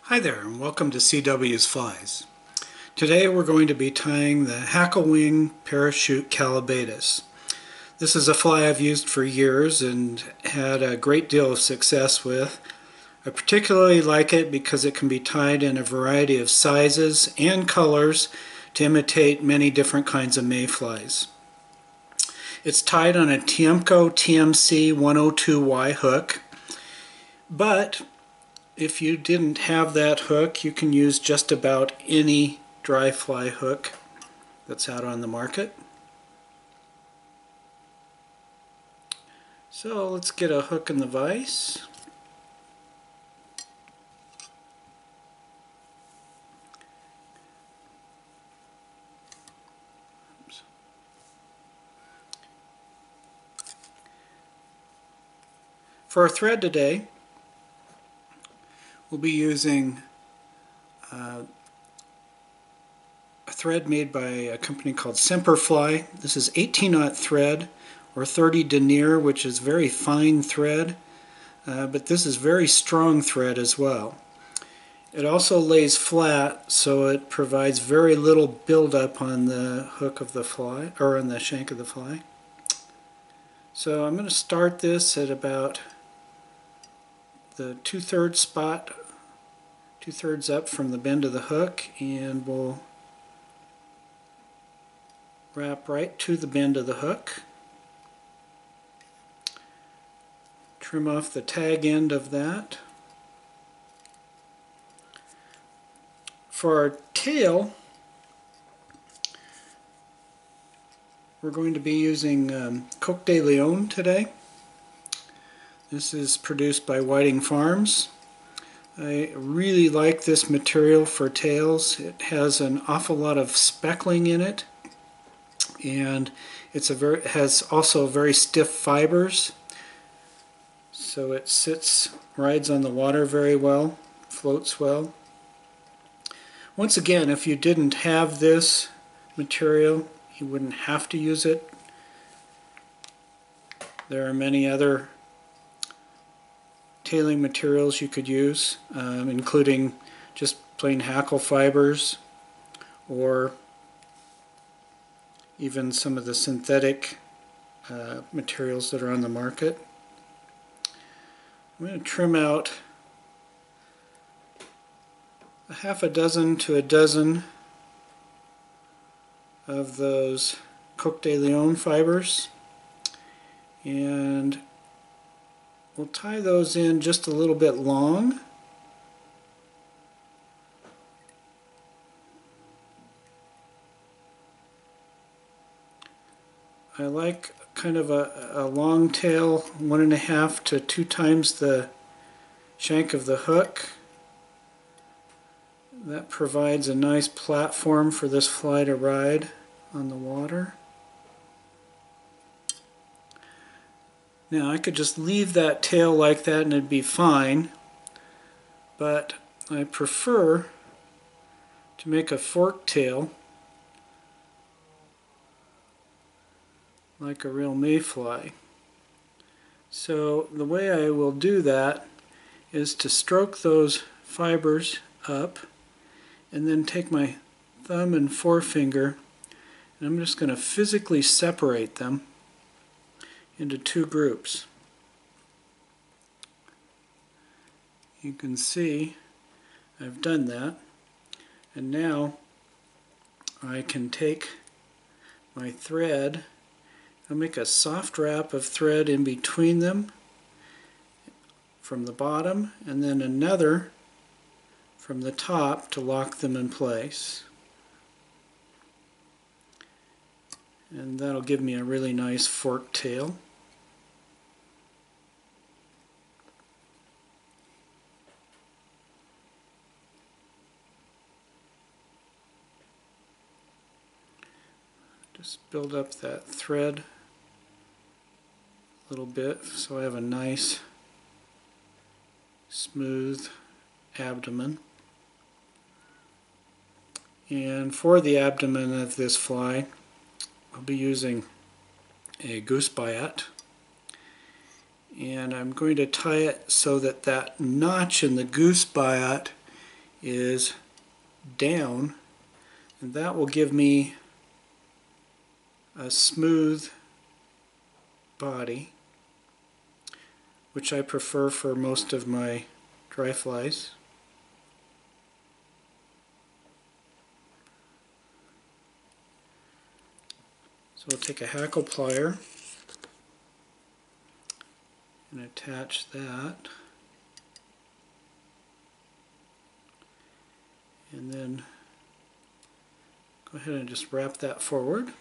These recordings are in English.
Hi there, and welcome to CW's Flies. Today we're going to be tying the Hackle wing parachute Callibaetis. This is a fly I've used for years and had a great deal of success with. I particularly like it because it can be tied in a variety of sizes and colors to imitate many different kinds of mayflies. It's tied on a Tiemco TMC 102Y hook, but if you didn't have that hook, you can use just about any dry fly hook that's out on the market. So let's get a hook in the vise. Oops. For our thread today, we'll be using a thread made by a company called Superfine. This is 18-aught thread or 30 denier, which is very fine thread, but this is very strong thread as well. It also lays flat, so it provides very little buildup on the hook of the fly, or on the shank of the fly. So I'm going to start this at about the 2/3 spot, 2/3 up from the bend of the hook, and we'll wrap right to the bend of the hook. Trim off the tag end of that. For our tail, we're going to be using Coq de Leon today. This is produced by Whiting Farms. I really like this material for tails. It has an awful lot of speckling in it, and it has also very stiff fibers, so it rides on the water very well, floats well. Once again, if you didn't have this material, you wouldn't have to use it. There are many other tailing materials you could use, including just plain hackle fibers or even some of the synthetic materials that are on the market. I'm going to trim out a half a dozen to a dozen of those Coq de Leon fibers, and we'll tie those in just a little bit long. I like kind of a long tail, 1.5 to 2 times the shank of the hook. That provides a nice platform for this fly to ride on the water. Now I could just leave that tail like that and it'd be fine, but I prefer to make a fork tail like a real mayfly. So the way I will do that is to stroke those fibers up and then take my thumb and forefinger, and I'm just going to physically separate them into 2 groups. You can see I've done that, and now I can take my thread. I'll make a soft wrap of thread in between them from the bottom, and then another from the top to lock them in place. And that'll give me a really nice fork tail. Just build up that thread a little bit so I have a nice smooth abdomen. And for the abdomen of this fly, I'll be using a goose biot, and I'm going to tie it so that that notch in the goose biot is down, and that will give me a smooth body, which I prefer for most of my dry flies. So we'll take a hackle plier and attach that, and then go ahead and just wrap that forward.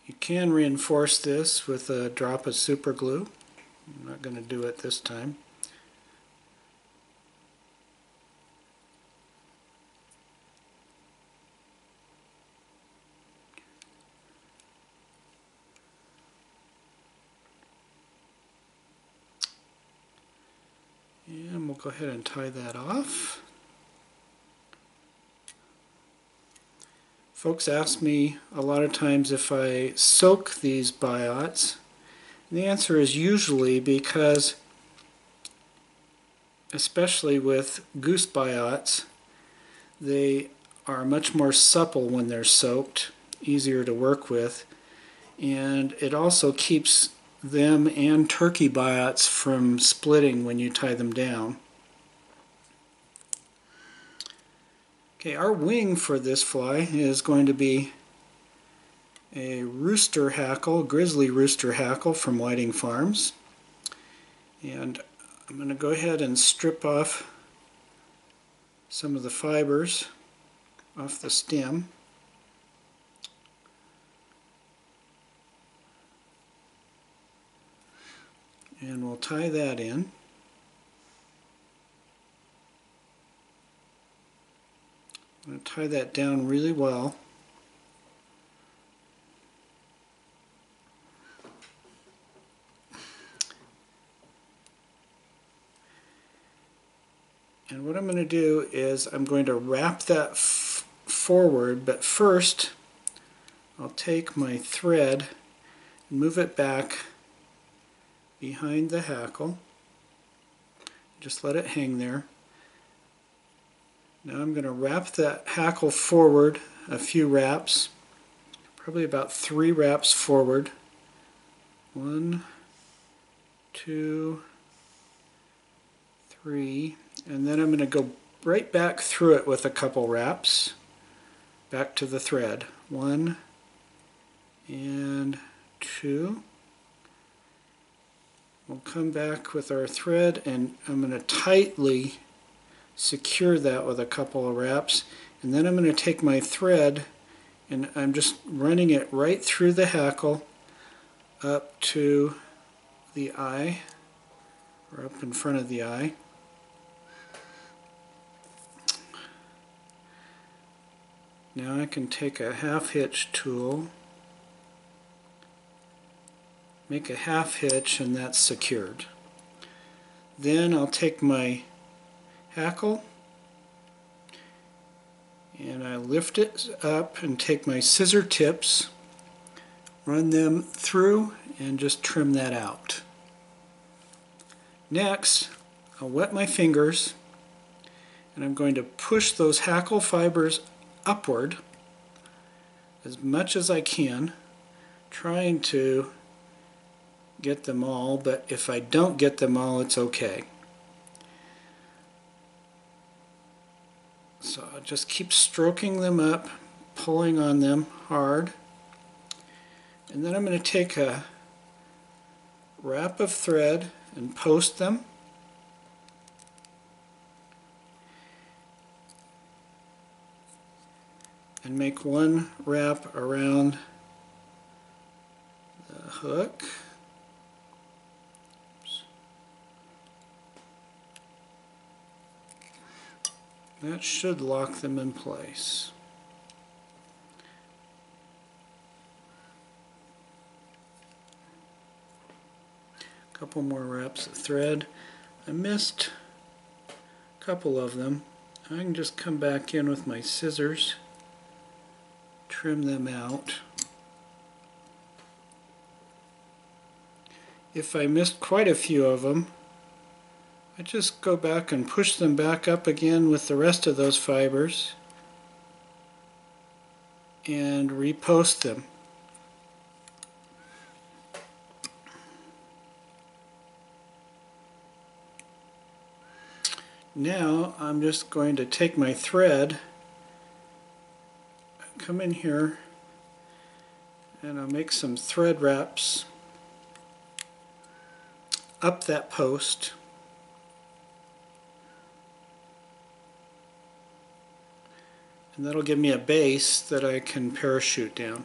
You can reinforce this with a drop of super glue. I'm not going to do it this time. And we'll go ahead and tie that off. Folks ask me a lot of times if I soak these biots. And the answer is usually, because especially with goose biots, they are much more supple when they're soaked, easier to work with, and it also keeps them and turkey biots from splitting when you tie them down. Okay, our wing for this fly is going to be a rooster hackle, grizzly rooster hackle from Whiting Farms. And I'm going to go ahead and strip off some of the fibers off the stem. And we'll tie that in. I'm going to tie that down really well. And what I'm going to do is I'm going to wrap that forward, but first I'll take my thread and move it back behind the hackle. Just let it hang there. Now I'm going to wrap that hackle forward a few wraps, probably about 3 wraps forward. 1, 2, 3, and then I'm going to go right back through it with a couple wraps, back to the thread. 1 and 2. We'll come back with our thread, and I'm going to tightly secure that with a couple of wraps, and then I'm going to take my thread and I'm just running it right through the hackle up to the eye, or up in front of the eye. Now I can take a half hitch tool, make a half hitch, and that's secured. Then I'll take my hackle and I lift it up and take my scissor tips, run them through, and just trim that out. Next, I'll wet my fingers and I'm going to push those hackle fibers upward as much as I can, trying to get them all, but if I don't get them all, it's okay. So I'll just keep stroking them up, pulling on them hard, and then I'm going to take a wrap of thread and post them. And make one wrap around the hook. That should lock them in place. A couple more wraps of thread. I missed a couple of them. I can just come back in with my scissors, trim them out. if I missed quite a few of them, I just go back and push them back up again with the rest of those fibers and repost them. Now I'm just going to take my thread, come in here, and I'll make some thread wraps up that post. And that'll give me a base that I can parachute down.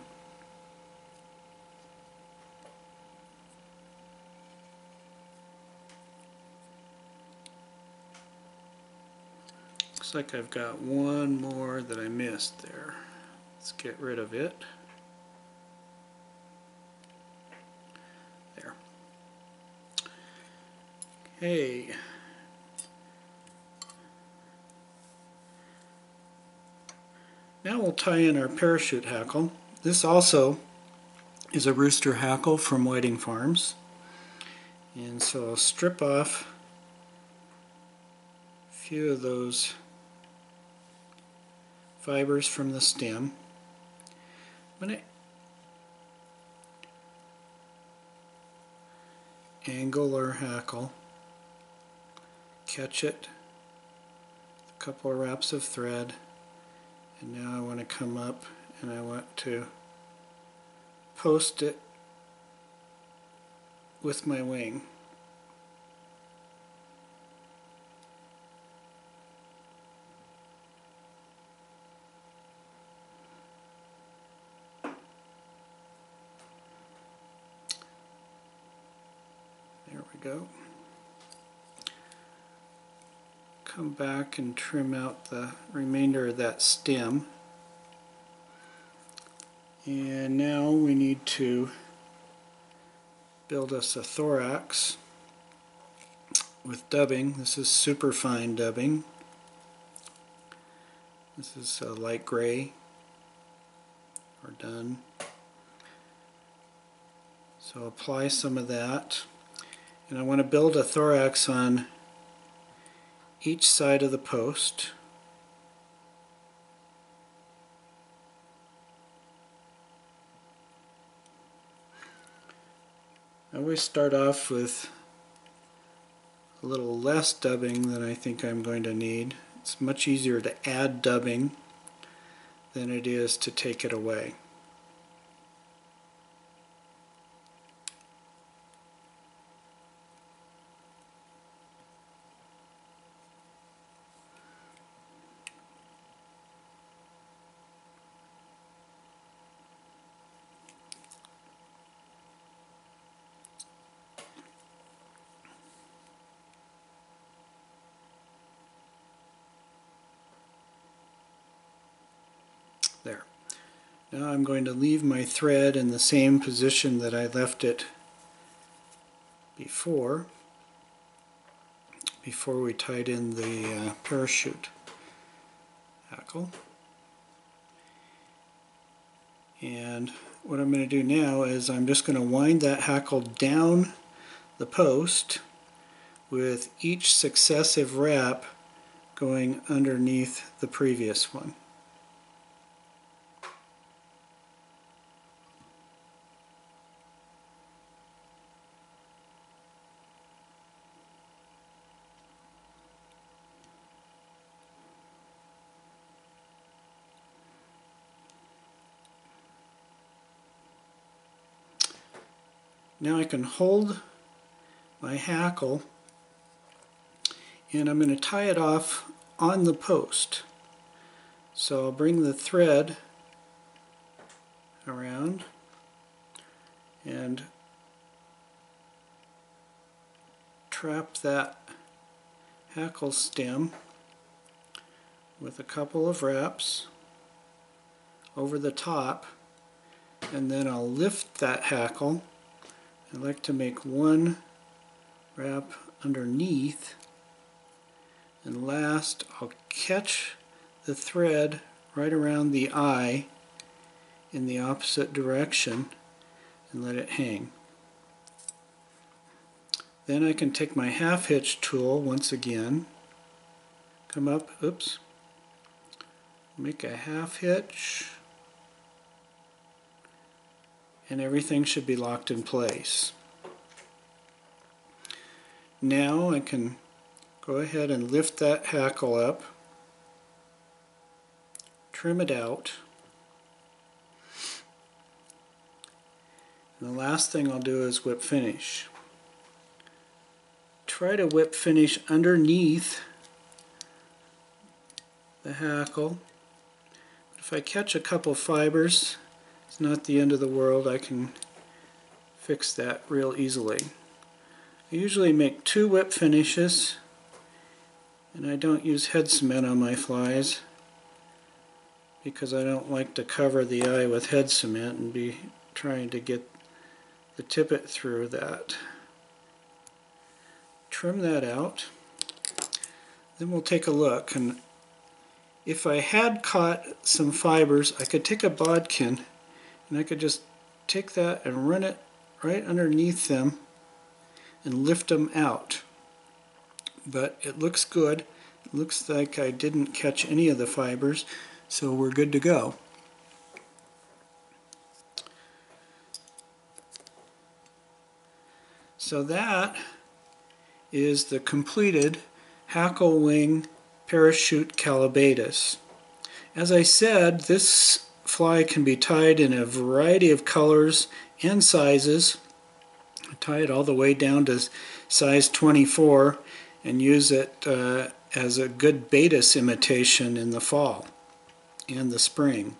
Looks like I've got one more that I missed there. Let's get rid of it. There. Okay. Now we'll tie in our parachute hackle. This also is a rooster hackle from Whiting Farms. And so I'll strip off a few of those fibers from the stem. I'm going to angle our hackle, catch it, a couple of wraps of thread, and now I want to come up and I want to post it with my wing. There we go. Come back and trim out the remainder of that stem. And now we need to build us a thorax with dubbing. This is superfine dubbing. This is light gray or dun. So apply some of that. And I want to build a thorax on each side of the post. I always start off with a little less dubbing than I think I'm going to need. It's much easier to add dubbing than it is to take it away. There. Now I'm going to leave my thread in the same position that I left it before we tied in the parachute hackle. And what I'm going to do now is I'm just going to wind that hackle down the post with each successive wrap going underneath the previous one. Now I can hold my hackle and I'm going to tie it off on the post. So I'll bring the thread around and trap that hackle stem with a couple of wraps over the top, and then I'll lift that hackle. I like to make one wrap underneath, and last I'll catch the thread right around the eye in the opposite direction and let it hang. Then I can take my half hitch tool once again, come up, oops, make a half hitch, and everything should be locked in place. Now I can go ahead and lift that hackle up, trim it out, and the last thing I'll do is whip finish. Try to whip finish underneath the hackle. But if I catch a couple fibers, it's not the end of the world. I can fix that real easily. I usually make 2 whip finishes, and I don't use head cement on my flies because I don't like to cover the eye with head cement and be trying to get the tippet through that. Trim that out. Then we'll take a look, and if I had caught some fibers, I could take a bodkin and I could just take that and run it right underneath them and lift them out. But it looks good. It looks like I didn't catch any of the fibers, so we're good to go. So that is the completed hackle wing parachute Callibaetis. As I said, this fly can be tied in a variety of colors and sizes. I tie it all the way down to size 24 and use it as a good Baetis imitation in the fall and the spring.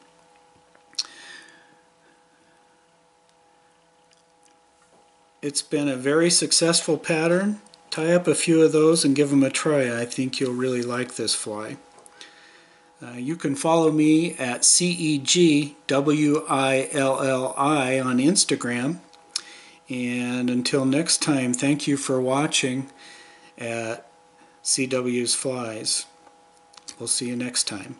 It's been a very successful pattern. Tie up a few of those and give them a try. I think you'll really like this fly. You can follow me at CEGWILLI on Instagram. And until next time, thank you for watching at CW's Flies. We'll see you next time.